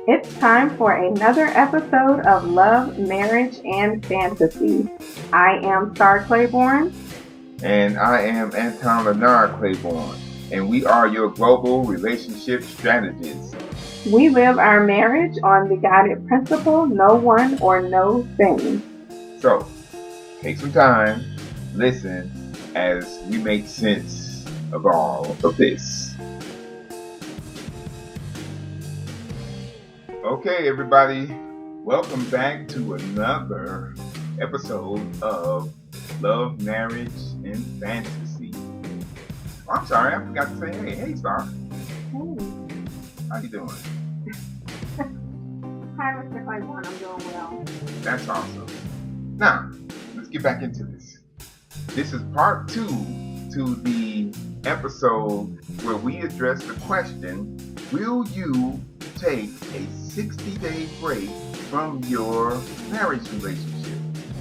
It's time for another episode of Love, Marriage, and Fantasy. I am Star Claiborne. And I am Anton Leonard Claiborne, and we are your global relationship strategists. We live our marriage on the guided principle, no one or no thing. So, take some time, listen as we make sense of all of this. Okay, everybody, welcome back to another episode of Love, Marriage, and Fantasy. I'm sorry, I forgot to say, hey, Star. Hey. How you doing? Hi, Mr. Claiborne. I'm doing well. That's awesome. Now, let's get back into this. This is part 2 to the episode where we address the question, will you take a 60-day break from your marriage relationship?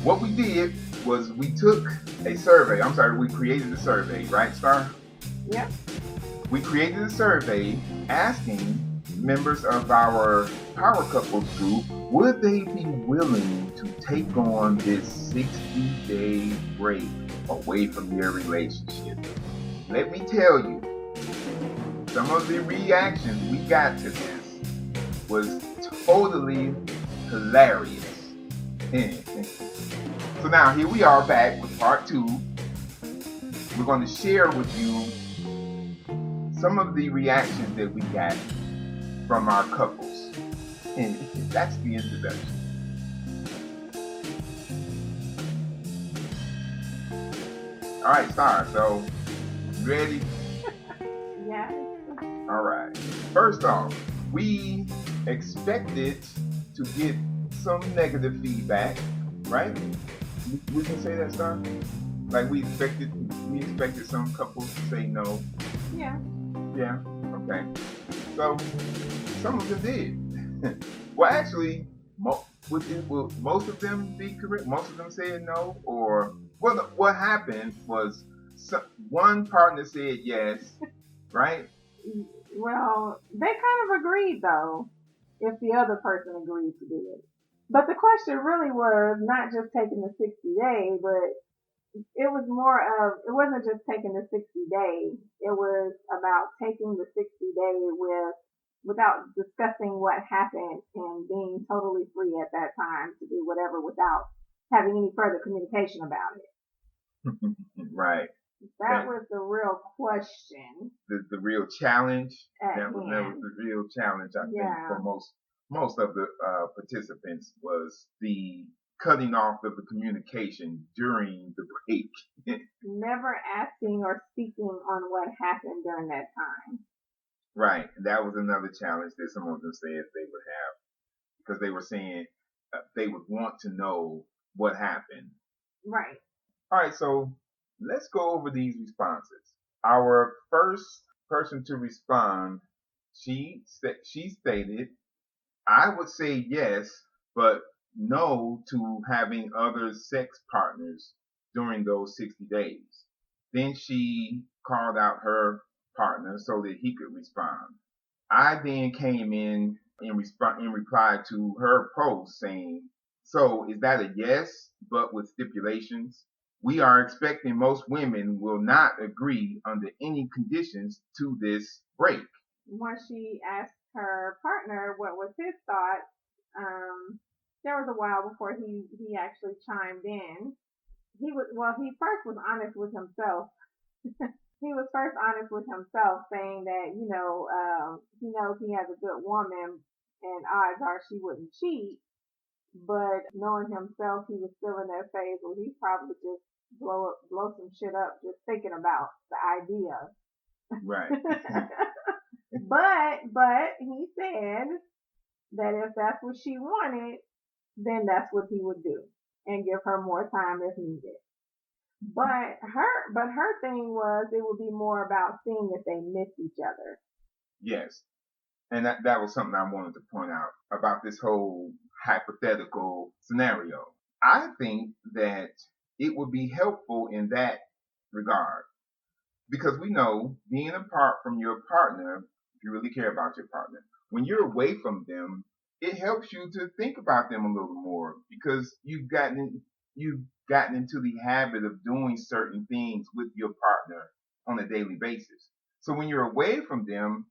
What we did was we took a survey. We created a survey, right, Star? Yep. We created a survey asking members of our Power Couples group, would they be willing to take on this 60-day break away from their relationship? Let me tell you, some of the reactions we got to this was totally hilarious. So now here we are back with part 2. We're going to share with you some of the reactions that we got from our couples. And that's the introduction. All right, Star, so ready? Yes. All right. First off, we expected to get some negative feedback, right? We can say that, Star? Like we expected some couples to say no. Yeah. Yeah, okay. So, some of them did. Well, actually, will most of them be correct? Most of them said no? Or, well, what happened was one partner said yes, right? Well, they kind of agreed, though, if the other person agreed to do it. But the question really was not just taking the 60 days, but it was more of, it wasn't just taking the 60 days. It was about taking the 60-day without discussing what happened and being totally free at that time to do whatever without having any further communication about it. Right. That was the real question. The real challenge. That was the real challenge, I think, for most of the participants was the cutting off of the communication during the break. Never asking or speaking on what happened during that time. Right. That was another challenge that some of them said they would have, because they were saying they would want to know what happened. Right. All right, so let's go over these responses. Our first person to respond, she stated, I would say yes, but no to having other sex partners during those 60 days. Then she called out her partner so that he could respond. I then came in reply to her post saying, so is that a yes, but with stipulations? We are expecting most women will not agree under any conditions to this break. Once she asked her partner what was his thought, there was a while before he actually chimed in. He first was honest with himself. He was first honest with himself, saying that he knows he has a good woman, and odds are she wouldn't cheat. But knowing himself, he was still in that phase where he probably just blow some shit up just thinking about the idea. Right. But he said that if that's what she wanted, then that's what he would do and give her more time if needed. But her thing was it would be more about seeing if they miss each other. Yes. And that was something I wanted to point out about this whole hypothetical scenario. I think that it would be helpful in that regard, because we know being apart from your partner, if you really care about your partner, when you're away from them, it helps you to think about them a little more because you've gotten into the habit of doing certain things with your partner on a daily basis. So when you're away from them,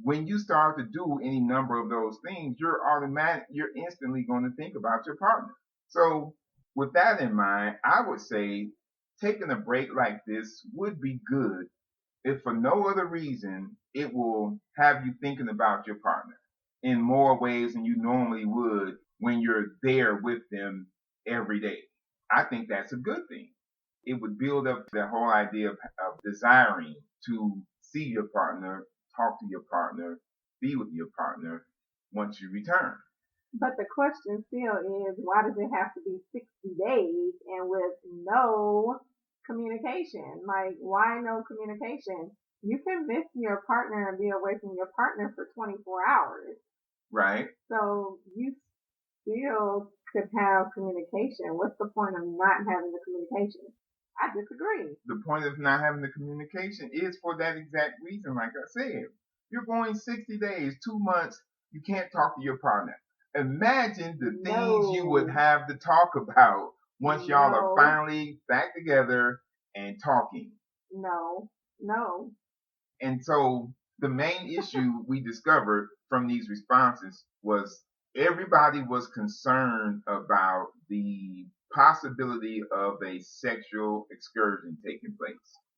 when you start to do any number of those things, you're instantly going to think about your partner. So with that in mind, I would say taking a break like this would be good if for no other reason, it will have you thinking about your partner in more ways than you normally would when you're there with them every day. I think that's a good thing. It would build up the whole idea of desiring to see your partner, talk to your partner, be with your partner once you return. But the question still is, why does it have to be 60 days and with no communication? Like, why no communication? You can miss your partner and be away from your partner for 24 hours. Right. So you still could have communication. What's the point of not having the communication? I disagree. The point of not having the communication is for that exact reason, like I said. You're going 60 days, 2 months, you can't talk to your partner. Imagine the things you would have to talk about once y'all are finally back together and talking. No. And so the main issue we discovered from these responses was everybody was concerned about the possibility of a sexual excursion taking place.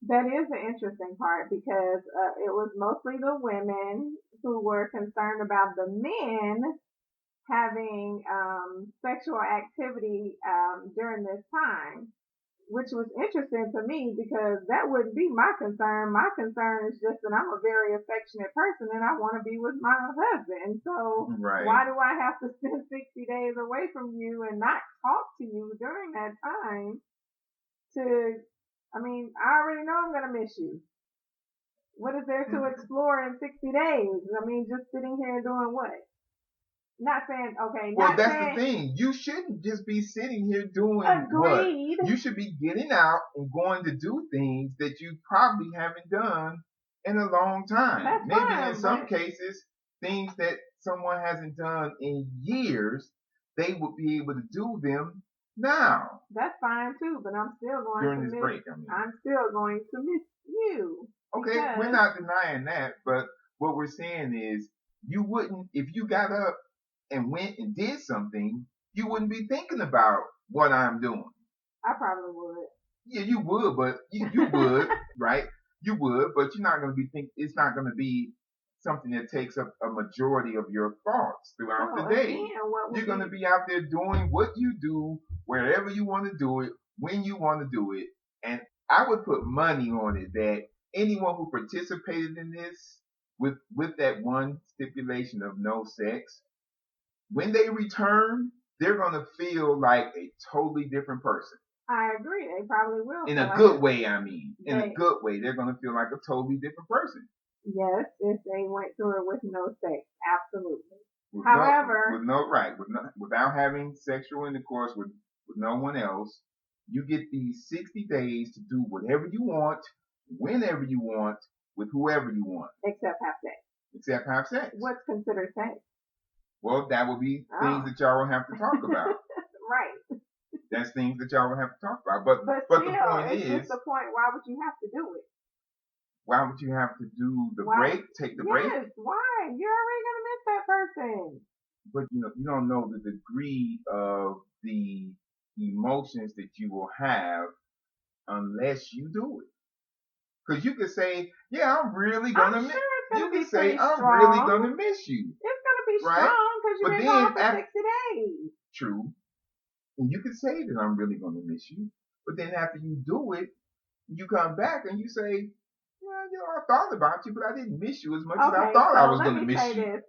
That is the interesting part because it was mostly the women who were concerned about the men having sexual activity during this time, which was interesting to me because that wouldn't be my concern. My concern is just that I'm a very affectionate person and I want to be with my husband. So why do I have to spend 60 days away from you and not talk to you during that time? I already know I'm going to miss you. What is there to explore in 60 days? Just sitting here doing what? Not saying, okay. Well, that's the thing. You shouldn't just be sitting here doing what? You should be getting out and going to do things that you probably haven't done in a long time. That's Maybe fine, in some cases, things that someone hasn't done in years, they would be able to do them now. That's fine too, but I'm still going during this break. I'm still going to miss you. Okay, we're not denying that, but what we're saying is you wouldn't, if you got up and went and did something, you wouldn't be thinking about what I'm doing. I probably would. Yeah, you would, but you would, right? You would, but you're not going to be it's not going to be something that takes up a majority of your thoughts throughout the day. You're going to be out there doing what you do, wherever you want to do it, when you want to do it. And I would put money on it that anyone who participated in this with that one stipulation of no sex, when they return, they're going to feel like a totally different person. I agree. They probably will. In a good way, I mean. In a good way. They're going to feel like a totally different person. Yes, if they went through it with no sex. Absolutely. However. Without having sexual intercourse with no one else, you get these 60 days to do whatever you want, whenever you want, with whoever you want. Except have sex. What's considered sex? Well, that would be things that y'all will have to talk about. Right. That's things that y'all will have to talk about. But still, the point is, just the point. Why would you have to do it? Why would you have to do the break? Take the break? Yes. Why? You're already gonna miss that person. But you don't know the degree of the emotions that you will have unless you do it. Because you could say, "Yeah, I'm really gonna miss." You can say, "I'm really gonna miss you." It's gonna be strong because you've been gone for 60 days. True. And you can say that I'm really gonna miss you, but then after you do it, you come back and you say, "Well, I thought about you, but I didn't miss you as much as I thought I was gonna miss you." Let me say this: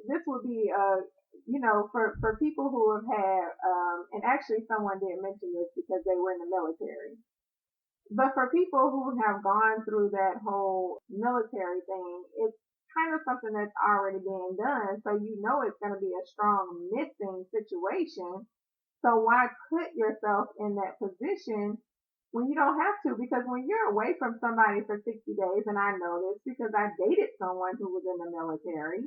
this would be for people who have had and actually someone did mention this because they were in the military. But for people who have gone through that whole military thing, it's kind of something that's already being done. So it's going to be a strong missing situation. So why put yourself in that position when you don't have to? Because when you're away from somebody for 60 days, and I know this because I dated someone who was in the military,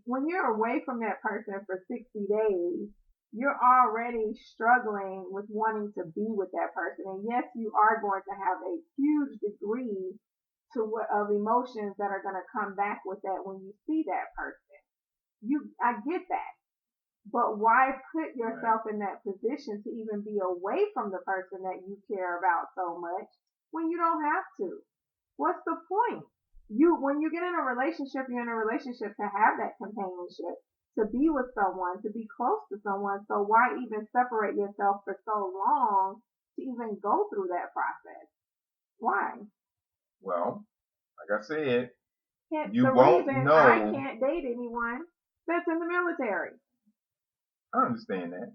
when you're away from that person for 60 days, you're already struggling with wanting to be with that person. And yes, you are going to have a huge degree of emotions that are going to come back with that when you see that person. I get that. But why put yourself in that position to even be away from the person that you care about so much when you don't have to? What's the point? When you get in a relationship, you're in a relationship to have that companionship, to be with someone, to be close to someone. So why even separate yourself for so long to even go through that process? Why? Well, like I said, you won't know. I can't date anyone that's in the military. I understand that.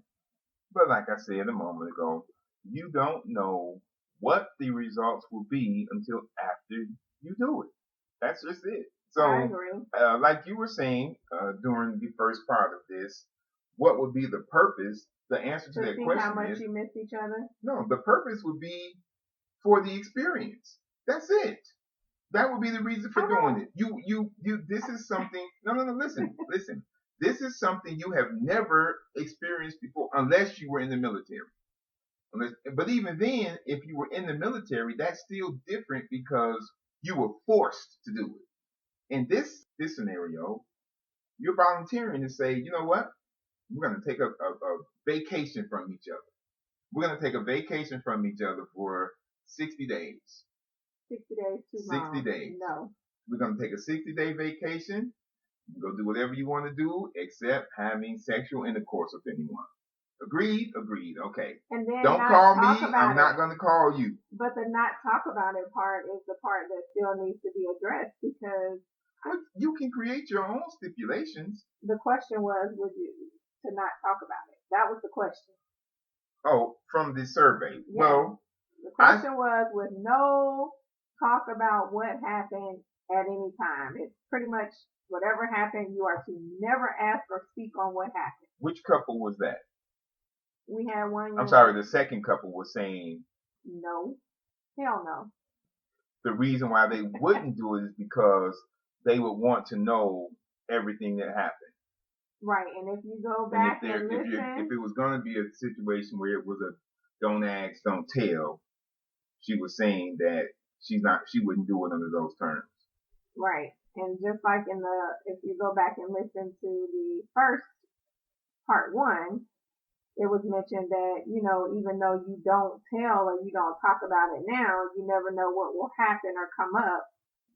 But like I said a moment ago, you don't know what the results will be until after you do it. That's just it. So, I agree. Like you were saying during the first part of this, what would be the purpose? The answer to that question how much you miss each other? No, the purpose would be for the experience. That's it. That would be the reason for doing it. You. This is something. No. Listen. This is something you have never experienced before, unless you were in the military. But even then, if you were in the military, that's still different because you were forced to do it. In this scenario, you're volunteering to say, you know what? We're going to take a vacation from each other. We're going to take a vacation from each other for 60 days. 60 days too long. 60 days. No. We're going to take a 60-day vacation. Go do whatever you want to do except having sexual intercourse with anyone. Agreed? Okay. And then don't call me. I'm not going to call you. But the not talk about it part is the part that still needs to be addressed because you can create your own stipulations. The question was, would you to not talk about it? That was the question. Oh, from the survey. Yeah. Well, the question was with no talk about what happened at any time. It's pretty much whatever happened, you are to never ask or speak on what happened. Which couple was that? We had one. I'm sorry, the second couple was saying no. Hell no. The reason why they wouldn't do it is because they would want to know everything that happened. Right, and if you go back and listen, if it was going to be a situation where it was a don't ask, don't tell, she was saying that she wouldn't do it under those terms. Right, and just like if you go back and listen to the first part 1, it was mentioned that, even though you don't tell or you don't talk about it now, you never know what will happen or come up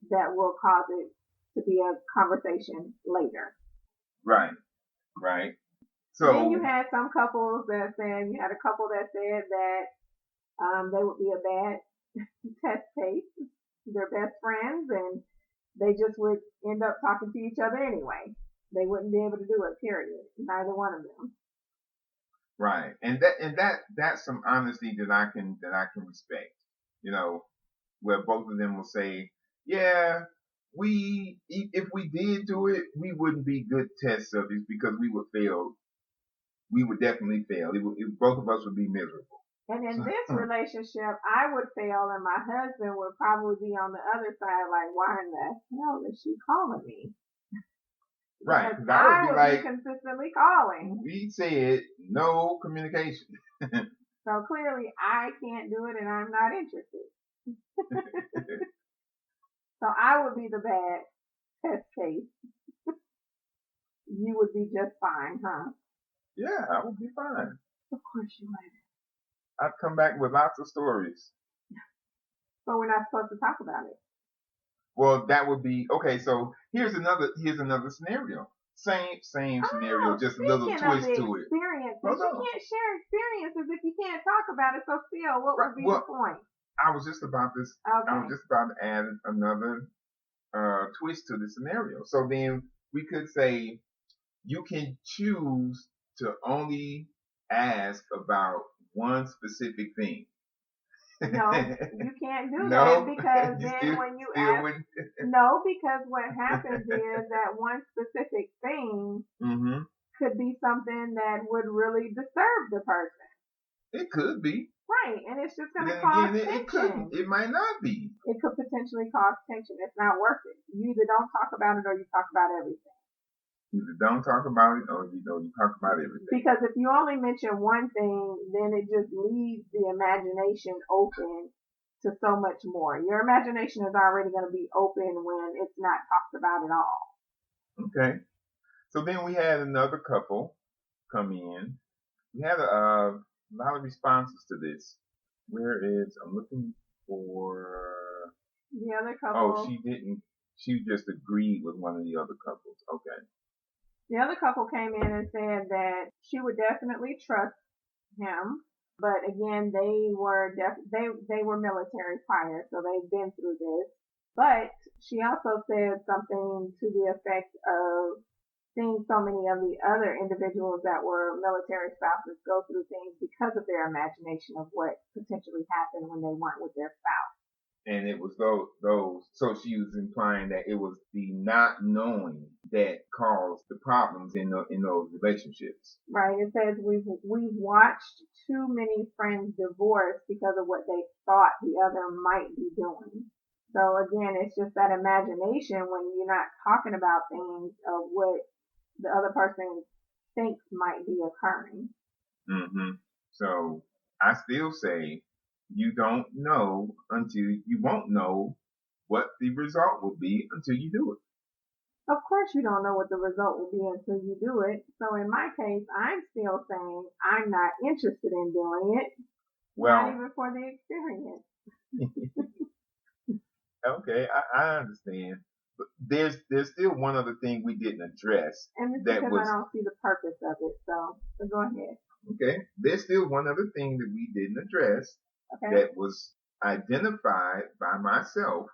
that will cause it to be a conversation later. Right. So then you had some couples that said, you had a couple that said that they would be a bad test case. They're best friends and they just would end up talking to each other anyway. They wouldn't be able to do it, period. Neither one of them. Right. And that's some honesty that I can respect. Where both of them will say, yeah, if we did do it, we wouldn't be good test subjects because we would fail. We would definitely fail. Both of us would be miserable. And in this relationship, I would fail and my husband would probably be on the other side like, why in the hell is she calling me? Right. Because I would be consistently calling. We said no communication. So clearly I can't do it and I'm not interested. So I would be the bad test case. You would be just fine, huh? Yeah, I would be fine. Of course you would. I'd come back with lots of stories. But we're not supposed to talk about it. Well, that would be okay. So here's another scenario. Same scenario, just a little twist to it. You can't share experiences if you can't talk about it. So still, what would be the point? I was just about this. Okay. I was just about to add another twist to the scenario. So then we could say you can choose to only ask about one specific thing. No, you can't do that because then when you ask, no, because what happens is that one specific thing could be something that would really disturb the person. It could be. Right, and it's just going to cause tension. It might not be. It could potentially cause tension. It's not worth it. You either don't talk about it or you talk about everything. Either don't talk about it or you talk about everything. Because if you only mention one thing, then it just leaves the imagination open to so much more. Your imagination is already going to be open when it's not talked about at all. Okay. So then we had another couple come in. We had a lot of responses to this. Where is, I'm looking for, The other couple. oh, she didn't, she just agreed with one of the other couples. Okay. The other couple came in and said that she would definitely trust him, but again, they were they were military prior, so they've been through this. But she also said something to the effect of seeing so many of the other individuals that were military spouses go through things because of their imagination of what potentially happened when they weren't with their spouse. And it was those, so she was implying that it was the not knowing that caused the problems in those relationships. Right. It says we've watched too many friends divorce because of what they thought the other might be doing. So again, it's just that imagination when you're not talking about things of what the other person thinks might be occurring. Mm-hmm. So I still say you don't know until you won't know what the result will be until you do it. Of course you don't know what the result will be until you do it. So in my case, I'm still saying I'm not interested in doing it. Well, not even for the experience. Okay, I understand. But there's still one other thing we didn't address. And it's because I don't see the purpose of it. So go ahead. Okay. There's still one other thing that we didn't address that was identified by myself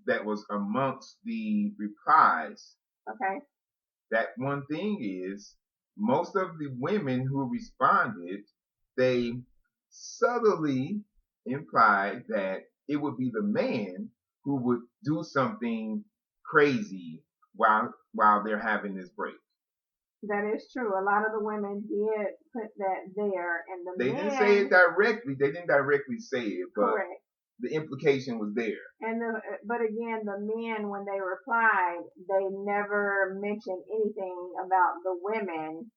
that was amongst the replies. Okay. That one thing is most of the women who responded, they subtly implied that it would be the man who would do something crazy while they're having this break. That is true. A lot of the women did put that there, and they didn't say it directly. They didn't directly say it, but correct. The implication was there. And but again, the men, when they replied, they never mentioned anything about the women,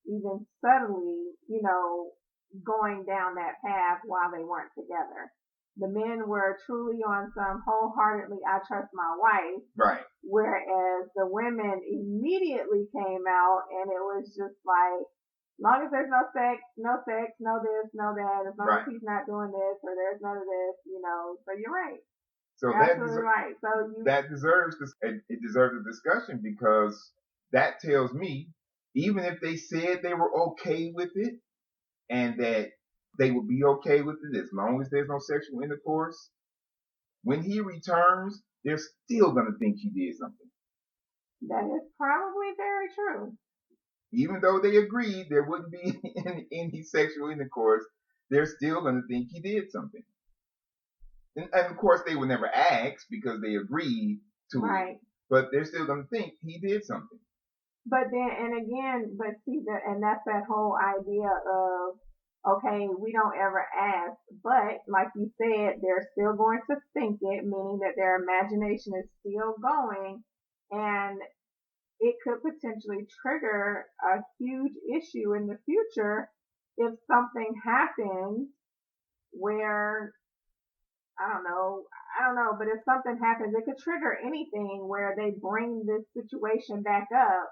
even subtly, going down that path while they weren't together. The men were truly on some wholeheartedly, I trust my wife. Right. Whereas the women immediately came out and it was just like, as long as there's no sex, no this, no that, as long as he's not doing this or there's none of this, so you're right. So you're absolutely right. So that deserves it deserves a discussion because that tells me even if they said they were okay with it and that they would be okay with it as long as there's no sexual intercourse, when he returns, they're still going to think he did something. That is probably very true. Even though they agreed there wouldn't be any sexual intercourse, they're still going to think he did something. And of course, they would never ask because they agreed to it. But they're still going to think he did something. But then, and again, and that's that whole idea of, okay, we don't ever ask, but like you said, they're still going to think it, meaning that their imagination is still going, and it could potentially trigger a huge issue in the future if something happens where, I don't know, but if something happens, it could trigger anything where they bring this situation back up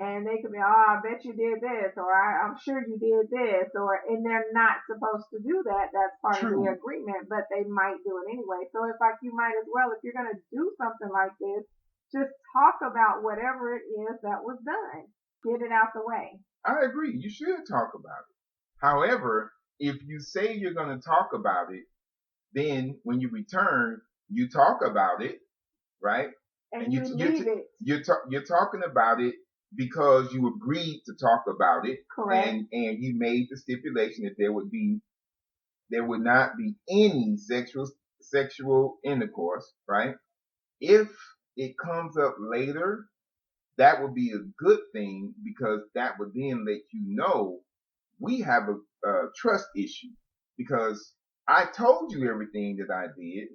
and they could be, I bet you did this, or I'm sure you did this, and they're not supposed to do that. That's part of the agreement, but they might do it anyway. So it's like you might as well, if you're going to do something like this, just talk about whatever it is that was done. Get it out the way. I agree. You should talk about it. However, if you say you're going to talk about it, then when you return, you talk about it, right? And you leave it. You're talking about it because you agreed to talk about it. Correct. And you made the stipulation that there would not be any sexual intercourse, right? If it comes up later, that would be a good thing because that would then let you know we have a trust issue because I told you everything that I did,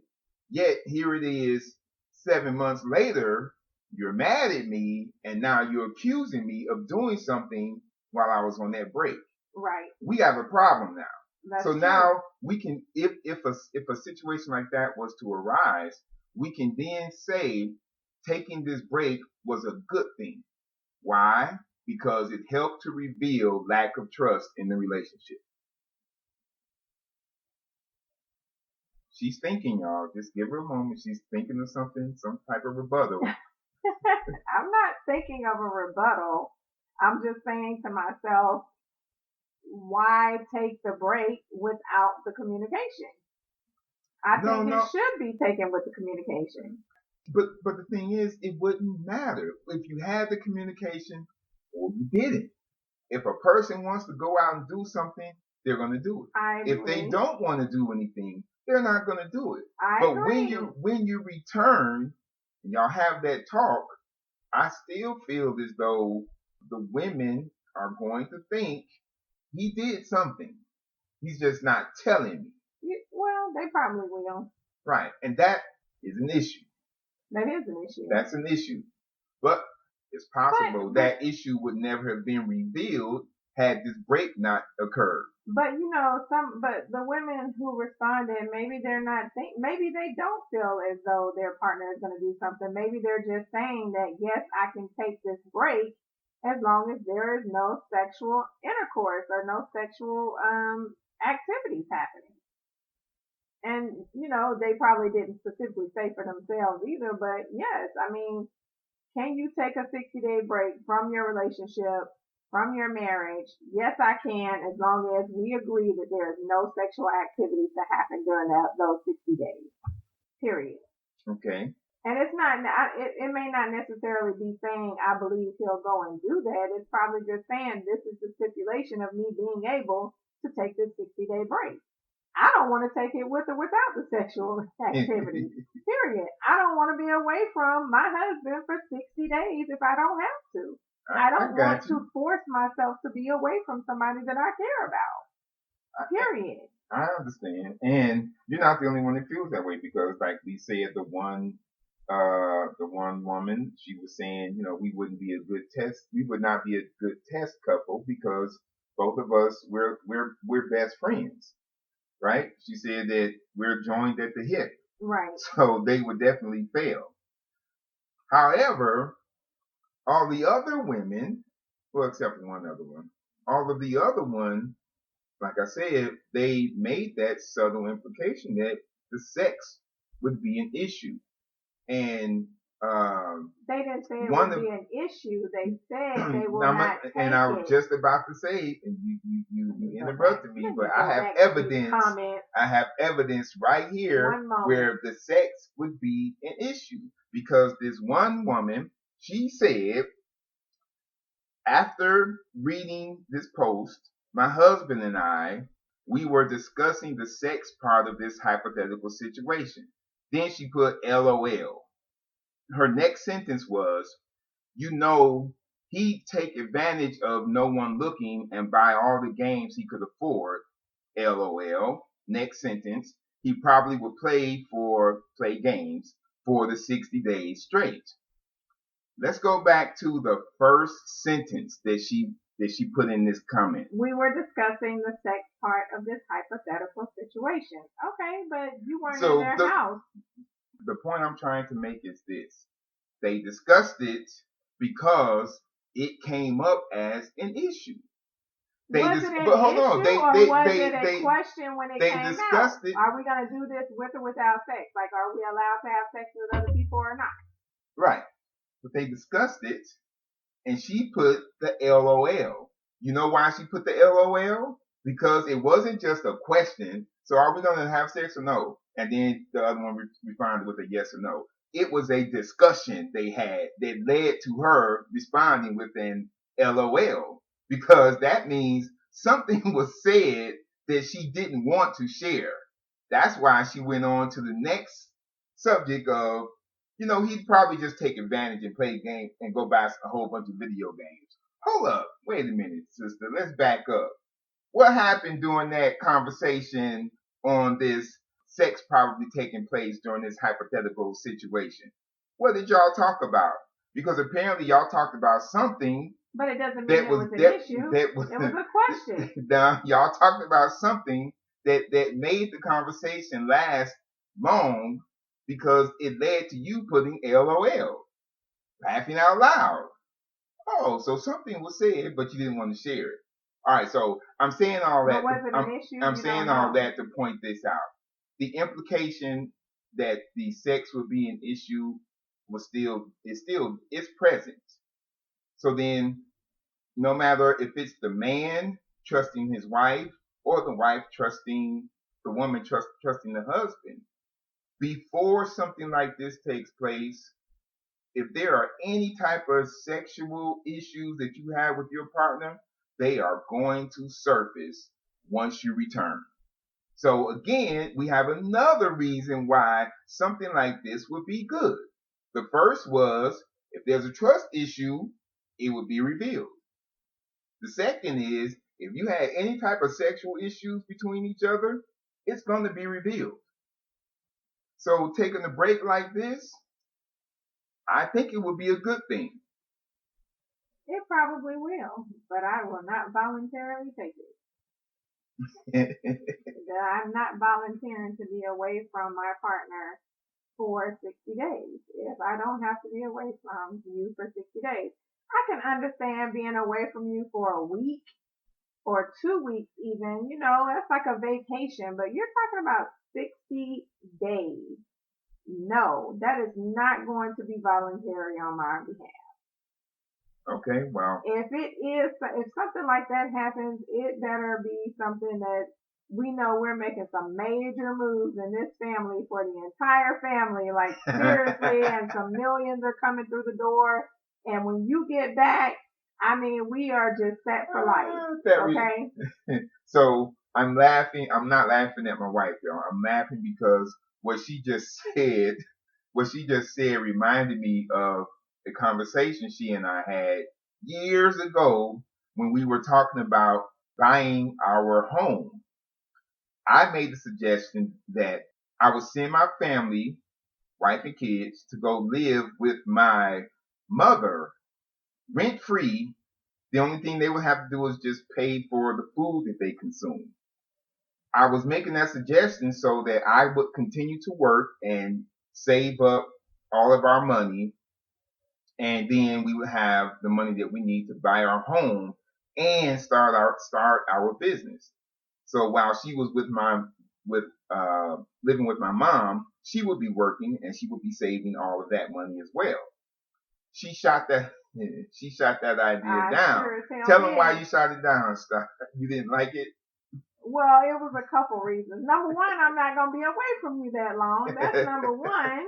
yet here it is 7 months later, you're mad at me, and now you're accusing me of doing something while I was on that break. Right. We have a problem now. That's so true. now we can, if a situation like that was to arise, we can then say taking this break was a good thing. Why? Because it helped to reveal lack of trust in the relationship. She's thinking, y'all. Just give her a moment. She's thinking of something, some type of rebuttal. I'm not thinking of a rebuttal. I'm just saying to myself, why take the break without the communication? I think it should be taken with the communication. But the thing is, it wouldn't matter if you had the communication or you didn't. If a person wants to go out and do something, they're going to do it. If they don't want to do anything, they're not going to do it. I agree. when you return and y'all have that talk, I still feel as though the women are going to think he did something. He's just not telling me. Well, they probably will. Right. And that is an issue. That is an issue. That's an issue. But it's possible that issue would never have been revealed had this break not occurred. But but the women who responded, maybe they're not maybe they don't feel as though their partner is going to do something. Maybe they're just saying that, yes, I can take this break as long as there is no sexual intercourse or no sexual activities happening. And, they probably didn't specifically say for themselves either, but yes, I mean, can you take a 60-day break from your relationship, from your marriage? Yes, I can, as long as we agree that there is no sexual activities to happen during those 60 days. Period. Okay. And it's not, it may not necessarily be saying, I believe he'll go and do that. It's probably just saying, this is the stipulation of me being able to take this 60-day break. I don't want to take it with or without the sexual activity. Period. I don't want to be away from my husband for 60 days if I don't have to. I don't want to force myself to be away from somebody that I care about. Period. I understand. And you're not the only one that feels that way, because like we said, the one woman, she was saying, we would not be a good test couple because both of us, we're best friends. Right? She said that we're joined at the hip. Right. So they would definitely fail. However, all the other women, well, except for one other one, all of the other ones, like I said, they made that subtle implication that the sex would be an issue. And they didn't say it would be an issue. They said they will not take and I was just about to say, and you interrupted me, but I have evidence. I have evidence right here where the sex would be an issue, because this one woman, she said, after reading this post, my husband and I, we were discussing the sex part of this hypothetical situation. Then she put LOL. Her next sentence was, he'd take advantage of no one looking and buy all the games he could afford. LOL. Next sentence, he probably would play games for the 60 days straight. Let's go back to the first sentence that she put in this comment. We were discussing the sex part of this hypothetical situation. Okay, but you weren't in their house. The point I'm trying to make is this. They discussed it because it came up as an issue. Was it a question when it came out? Are we going to do this with or without sex? Like, are we allowed to have sex with other people or not? Right. But they discussed it, and she put the LOL. You know why she put the LOL? Because it wasn't just a question. So are we going to have sex or no? And then the other one responded with a yes or no. It was a discussion they had that led to her responding with an LOL, because that means something was said that she didn't want to share. That's why she went on to the next subject of, he'd probably just take advantage and play games and go buy a whole bunch of video games. Hold up. Wait a minute, sister. Let's back up. What happened during that conversation on this sex probably taking place during this hypothetical situation? What did y'all talk about? Because apparently y'all talked about something. But it doesn't mean it was an issue. It was a question. Y'all talked about something that made the conversation last long because it led to you putting LOL, laughing out loud. Oh, so something was said, but you didn't want to share it. All right, so I'm saying all that. But was it an issue? I'm saying all that to point this out. The implication that the sex would be an issue is present. So then, no matter if it's the man trusting his wife or the wife trusting the woman trusting the husband, before something like this takes place, if there are any type of sexual issues that you have with your partner, they are going to surface once you return. So again, we have another reason why something like this would be good. The first was, if there's a trust issue, it would be revealed. The second is, if you had any type of sexual issues between each other, it's going to be revealed. So taking a break like this, I think it would be a good thing. It probably will, but I will not voluntarily take it. I'm not volunteering to be away from my partner for 60 days. If I don't have to be away from you for 60 days, I can understand being away from you for a week or 2 weeks even. That's like a vacation, but you're talking about 60 days. No, that is not going to be voluntary on my behalf. Okay, well. If something like that happens, it better be something that we know we're making some major moves in this family for the entire family, like seriously, and some millions are coming through the door. And when you get back, I mean, we are just set for life. Okay? So I'm laughing. I'm not laughing at my wife, y'all. I'm laughing because what she just said reminded me of the conversation she and I had years ago when we were talking about buying our home. I made the suggestion that I would send my family, wife and kids, to go live with my mother rent free. The only thing they would have to do is just pay for the food that they consume. I was making that suggestion so that I would continue to work and save up all of our money, and then we would have the money that we need to buy our home and start our business. So while she was living with my mom, she would be working and she would be saving all of that money as well. She shot that idea down. Sure Tell them why you shot it down, Star. You didn't like it? Well, it was a couple reasons. Number one, I'm not going to be away from you that long. That's number one.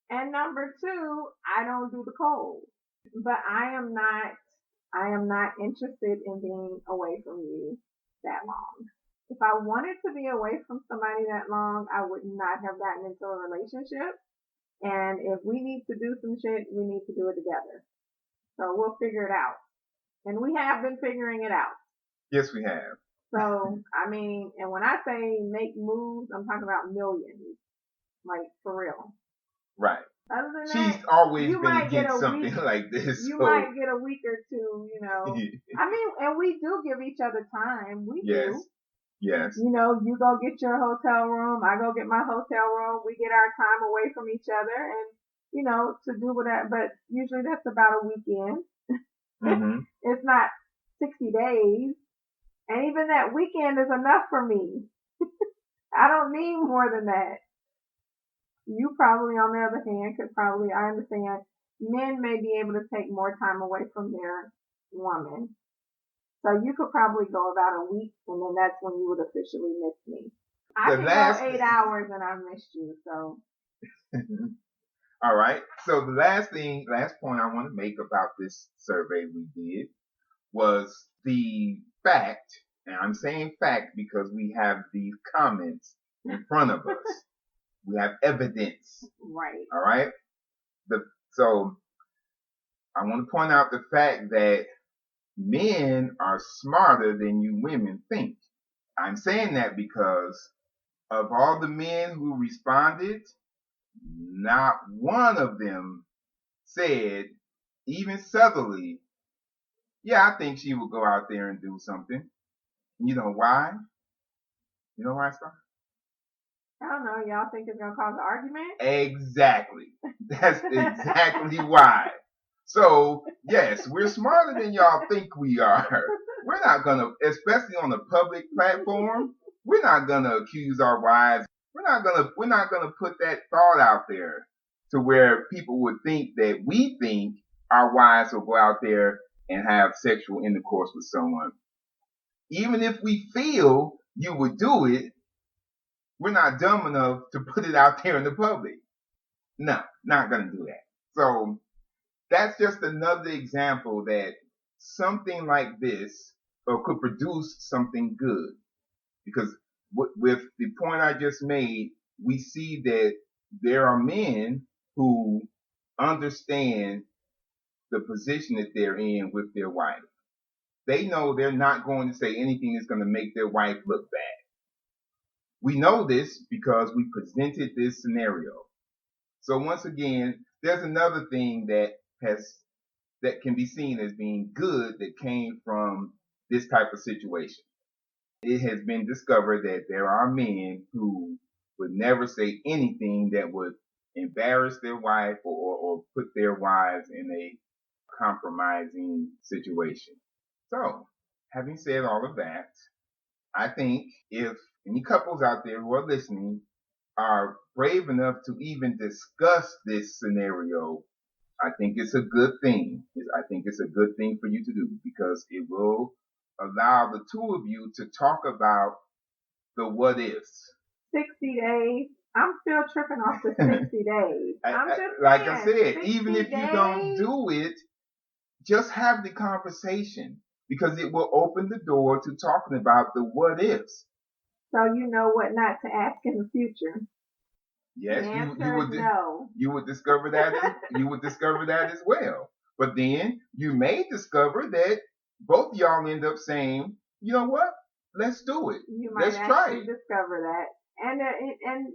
And number two, I don't do the cold. But I am not interested in being away from you that long. If I wanted to be away from somebody that long, I would not have gotten into a relationship. And if we need to do some shit, we need to do it together. So we'll figure it out. And we have been figuring it out. Yes, we have. So, I mean, and when I say make moves, I'm talking about millions. Like, for real. Right. Other than She's that, always been against something like this. You might get a week or two, I mean, and we do give each other time. We do. Yes. You go get your hotel room. I go get my hotel room. We get our time away from each other and, to do whatever. But usually that's about a weekend. Mm-hmm. It's not 60 days. And even that weekend is enough for me. I don't need more than that. You probably, on the other hand, I understand, men may be able to take more time away from their woman. So you could probably go about a week, and then that's when you would officially miss me. I can go 8 hours and I've missed you, so. All right. So the last point I want to make about this survey we did was the fact, and I'm saying fact because we have these comments in front of us. We have evidence. Right. All right. So I want to point out the fact that men are smarter than you women think. I'm saying that because of all the men who responded, not one of them said even subtly, yeah, I think she would go out there and do something. You know why? You know why, Star? I don't know. Y'all think it's gonna cause an argument? Exactly. That's exactly why. So, yes, we're smarter than y'all think we are. We're not gonna, especially on a public platform, we're not gonna accuse our wives. We're not gonna put that thought out there to where people would think that we think our wives will go out there and have sexual intercourse with someone. Even if we feel you would do it, we're not dumb enough to put it out there in the public. No, not gonna do that. So that's just another example that something like this could produce something good. Because with the point I just made, we see that there are men who understand the position that they're in with their wife. They know they're not going to say anything that's going to make their wife look bad. We know this because we presented this scenario. So once again, there's another thing that can be seen as being good that came from this type of situation. It has been discovered that there are men who would never say anything that would embarrass their wife or put their wives in a compromising situation. So, having said all of that, I think if any couples out there who are listening are brave enough to even discuss this scenario, I think it's a good thing. I think it's a good thing for you to do because it will allow the two of you to talk about the what ifs. 60 days. I'm still tripping off the 60 days. I said, even if you don't do it, just have the conversation because it will open the door to talking about the what ifs. So you know what not to ask in the future. Yes, you would discover that you would discover that as well. But then you may discover that both of y'all end up saying, you know what? Let's do it. Let's try it. Discover that. And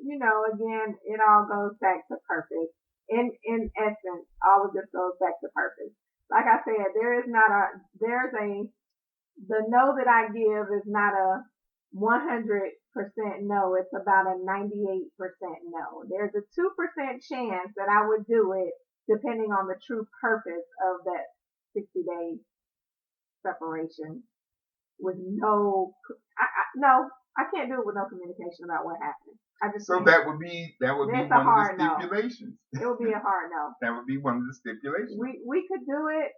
you know, again, it all goes back to purpose. In essence, all of this goes back to purpose. Like I said, the no that I give is not a 100% no. It's about a 98% no. There's a 2% chance that I would do it depending on the true purpose of that 60-day separation with I can't do it with no communication about what happened. That would be one of the stipulations. No. It would be a hard no. That would be one of the stipulations. We could do it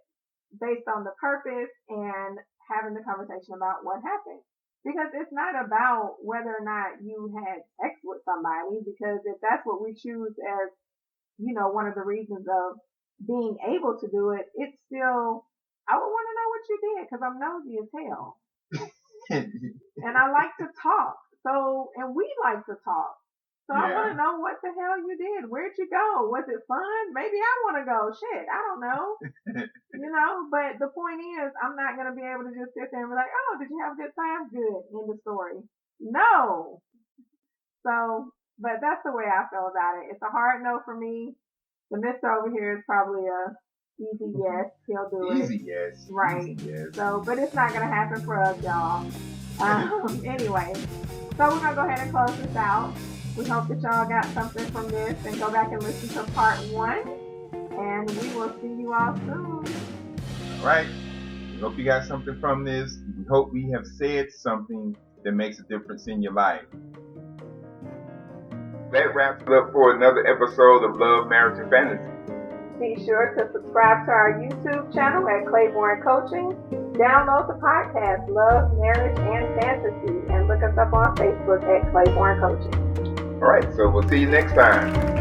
based on the purpose and having the conversation about what happened. Because it's not about whether or not you had sex with somebody, because if that's what we choose as, you know, one of the reasons of being able to do it, it's still, I would want to know what you did because I'm nosy as hell. And I like to talk. And we like to talk. So I want to know what the hell you did. Where'd you go? Was it fun? Maybe I want to go. Shit, I don't know. You know, but the point is, I'm not going to be able to just sit there and be like, oh, did you have a good time? Good. End of story. No. So, but that's the way I feel about it. It's a hard no for me. The mister over here is probably a easy yes. He'll do it. Easy yes. Right. Easy yes. So, but it's not going to happen for us, y'all. Anyway, so we're going to go ahead and close this out. We hope that y'all got something from this and go back and listen to part 1. And we will see you all soon. All right. We hope you got something from this. We hope we have said something that makes a difference in your life. That wraps it up for another episode of Love, Marriage, and Fantasy. Be sure to subscribe to our YouTube channel at Claiborne Coaching. Download the podcast Love, Marriage, and Fantasy and look us up on Facebook at Claiborne Coaching. All right, so we'll see you next time.